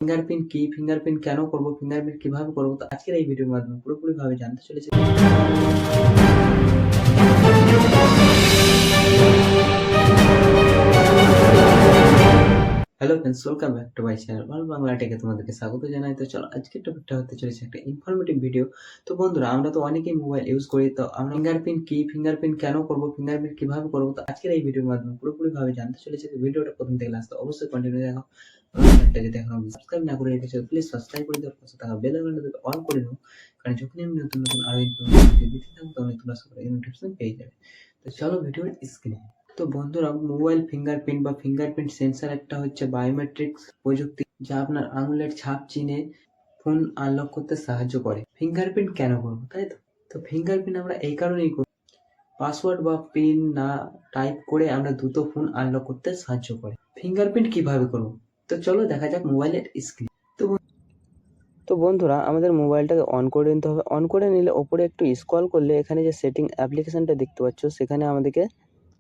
Fingerprint কি, fingerprint কেন করব, ফিঙ্গারপ্রিন্ট কিভাবে করব, তো আজকের এই ভিডিওর মাধ্যমে পুরোপুরিভাবে জানতে চলেছি। Hello friends, welcome back to my channel Bangla টেকে তোমাদেরকে স্বাগত জানাই। তো চলো আজকের টপিকটা হতে চলেছে একটা ইনফরমেটিভ ভিডিও। তো বন্ধুরা, আমরা তো অনেকেই মোবাইল ইউজ করি, তো আমরা ফিঙ্গারপ্রিন্ট কি, ফিঙ্গারপ্রিন্ট কেন করব, ফিঙ্গারপ্রিন্ট কিভাবে করব, তো আজকের এই ভিডিওর মাধ্যমে পুরোপুরিভাবে জানতে চলেছি। তো ভিডিওটা প্রথম থেকে লাস্ট অবশ্যই কন্টিনিউ দেখো। চ্যানেলটা যদি এখনো সাবস্ক্রাইব না করে রেখেছো প্লিজ সাবস্ক্রাইব করে দাও, পাশে থাকা বেল আইকনটা অন করে নাও, কারণ যখনই আমি নতুন নতুন আরো ইনফরমেশন দিতে থাকবো তখন তোমরা সবাই নোটিফিকেশন পেয়ে যাবে। তো চলো ভিডিওর স্ক্রিনে। তো বন্ধুরা, মোবাইল ফিঙ্গারপ্রিন্ট বা ফিঙ্গারপ্রিন্ট সেন্সর একটা হচ্ছে বায়োমেট্রিক্স প্রযুক্তি, যা আপনার আঙুলের ছাপ চিনে ফোন আনলক করতে সাহায্য করে। ফিঙ্গারপ্রিন্ট কেন করবো, তাই তো? তো ফিঙ্গারপ্রিন্ট আমরা এই কারণেই করি, পাসওয়ার্ড বা পিন না টাইপ করে আমরা দ্রুত ফোন আনলক করতে সাহায্য করে। ফিঙ্গারপ্রিন্ট কিভাবে করবো, তো চলো দেখা যাক মোবাইলের স্ক্রিন। তো বন্ধুরা, আমাদের মোবাইলটাকে অন করে নিতে হবে। অন করে নিলে ওপরে একটু স্ক্রল করলে এখানে যে সেটিং অ্যাপ্লিকেশনটা দেখতে পাচ্ছ, সেখানে আমাদেরকে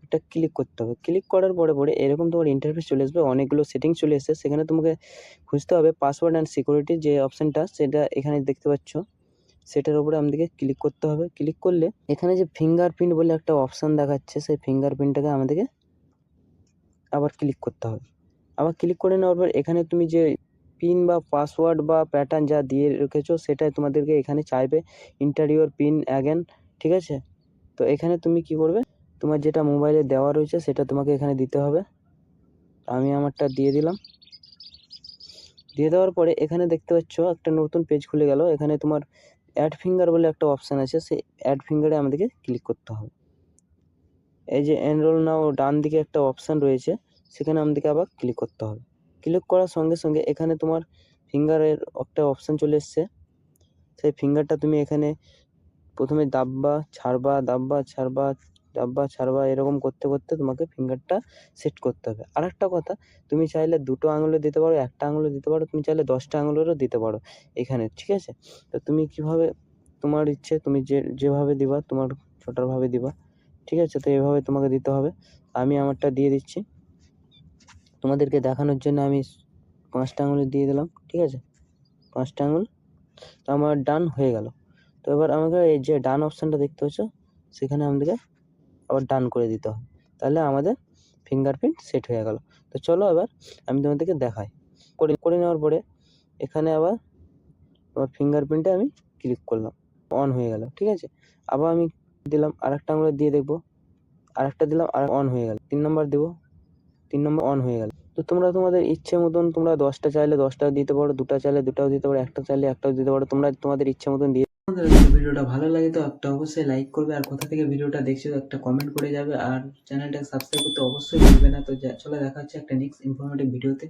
একটা ক্লিক করতে হবে। ক্লিক করার পরে এরকম তোমার ইন্টারফেস চলে আসবে, অনেকগুলো সেটিং চলে এসেছে। সেখানে তোমাকে খুঁজতে হবে পাসওয়ার্ড অ্যান্ড সিকিউরিটি যে অপশানটা, সেটা এখানে দেখতে পাচ্ছ, সেটার উপরে আমাদেরকে ক্লিক করতে হবে। ক্লিক করলে এখানে যে ফিঙ্গারপ্রিন্ট বলে একটা অপশান দেখাচ্ছে, সেই ফিঙ্গারপ্রিন্টটাকে আমাদেরকে আবার ক্লিক করতে হবে। আবার ক্লিক করে নেওয়ার পর এখানে তুমি যে পিন বা পাসওয়ার্ড বা প্যাটার্ন যা দিয়ে রেখেছো, সেটাই তোমাদেরকে এখানে চাইবে ইন্টার ইউর পিন অ্যাগেন, ঠিক আছে? তো এখানে তুমি কি করবে, তোমার যেটা মোবাইলে দেওয়া রয়েছে সেটা তোমাকে এখানে দিতে হবে। আমি আমারটা দিয়ে দিলাম। দিয়ে দেওয়ার পরে এখানে দেখতে পাচ্ছ একটা নতুন পেজ খুলে গেল। এখানে তোমার অ্যাড ফিঙ্গার বলে একটা অপশান আছে, সেই অ্যাড ফিঙ্গারে আমাদেরকে ক্লিক করতে হবে। এই যে এনরোল নাও ডান দিকে একটা অপশান রয়েছে, সেখানে আমাদেরকে আবার ক্লিক করতে হবে। ক্লিক করার সঙ্গে সঙ্গে এখানে তোমার ফিঙ্গারের একটা অপশান চলে এসছে। সেই ফিঙ্গারটা তুমি এখানে প্রথমে দাববা ছাড়বা, দাববা ছাড়বা, দাববা ছাড়বা, এরকম করতে করতে তোমাকে ফিঙ্গারটা সেট করতে হবে। আর একটা কথা, তুমি চাইলে 2টো আঙুলে দিতে পারো, 1টা আঙুলে দিতে পারো, তুমি চাইলে 10টা আঙুলেরও দিতে পারো এখানে, ঠিক আছে? তো তুমি কিভাবে, তোমার ইচ্ছে, তুমি যেভাবে দিবা তোমার ছোটভাবে দিবা, ঠিক আছে? তো এভাবে তোমাকে দিতে হবে। আমি আমারটা দিয়ে দিচ্ছি তোমাদেরকে দেখানোর জন্য। আমি 5টা আঙুলে দিয়ে দিলাম, ঠিক আছে? 5টা আঙুল তো আমার ডান হয়ে গেল। তো এবার আমাকে এই যে ডান অপশানটা দেখতে পাচ্ছ, সেখানে আমাদেরকে আবার ডান করে দিতে হবে। তাহলে আমাদের ফিঙ্গারপ্রিন্ট সেট হয়ে গেল। তো চলো এবার আমি তোমাদেরকে দেখাই। করে নেওয়ার পরে এখানে আবার আমার ফিঙ্গারপ্রিন্টে আমি ক্লিক করলাম, অন হয়ে গেল, ঠিক আছে? আবার আমি দিলাম, আরেকটা আঙুলে দিয়ে দেখবো, আরেকটা দিলাম, আর অন হয়ে গেল। 3 নম্বর দেবো, 3 নম্বর অন হয়ে গেল। তো তোমরা তোমাদের ইচ্ছে মতন, তোমরা 10টা চাইলে 10টাও দিতে পারো, 2টা চাইলে 2টাও দিতে পারো, 1টা চাইলে 1টাও দিতে পারো, তোমরা তোমাদের ইচ্ছে মতন দিয়ে। যদি ভিডিওটা ভালো লাগে তো একটা অবশ্যই লাইক করবে, আর কোথা থেকে ভিডিওটা দেখছো একটা কমেন্ট করে যাবে, আর চ্যানেলটা সাবস্ক্রাইব করতে অবশ্যই ভুলবে না। তো চলো দেখা হচ্ছে একটা নেক্সট ইনফরমেটিভ ভিডিওতে।